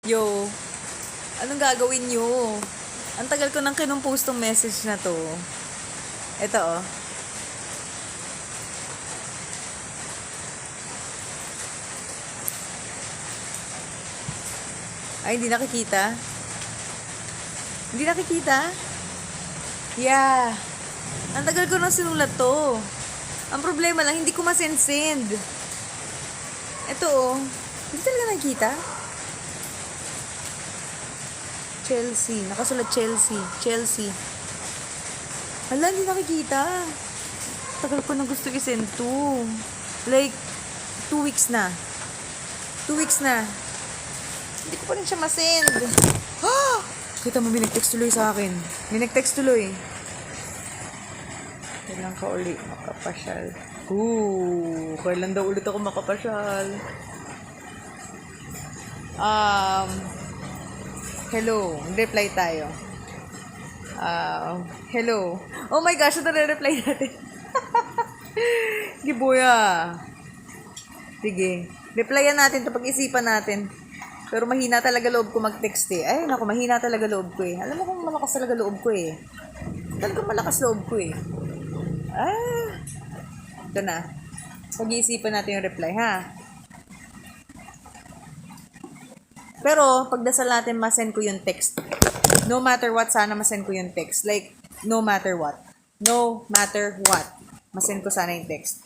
Yo, anong gagawin nyo? Ang tagal ko nang kinumpose tong message na to. Ito oh. Ay, hindi nakikita? Hindi nakikita? Yeah. Ang tagal ko nang sinulat to. Ang problema lang, hindi ko masend-send. Ito oh. Hindi talaga nakikita? Chelsea. Nakasulat Chelsea. Chelsea. Hala, hindi nakikita. Tagal ko na gusto i-send to. Like, 2 weeks na. 2 weeks na. Hindi ko pa rin siya masend. Ah! Kita mo, may nag-text tuloy sa akin. May nag-text tuloy. Kailan ka uli makapasyal? Kailan daw ulit ako makapasyal? Hello. Reply tayo. Hello. Oh my gosh, ito na-reply natin. Gibuya. Sige. Replyan natin ito, pag-isipan natin. Pero mahina talaga loob ko mag-text eh. Ay, naku, mahina talaga loob ko eh. Alam mo kung malakas talaga loob ko eh. Talagang malakas loob ko eh. Ito na. Pag-iisipan natin yung reply, ha? Pero, pagdasal natin, masend ko yung text. No matter what, sana masend ko yung text. Like, no matter what. No matter what. Masend ko sana yung text.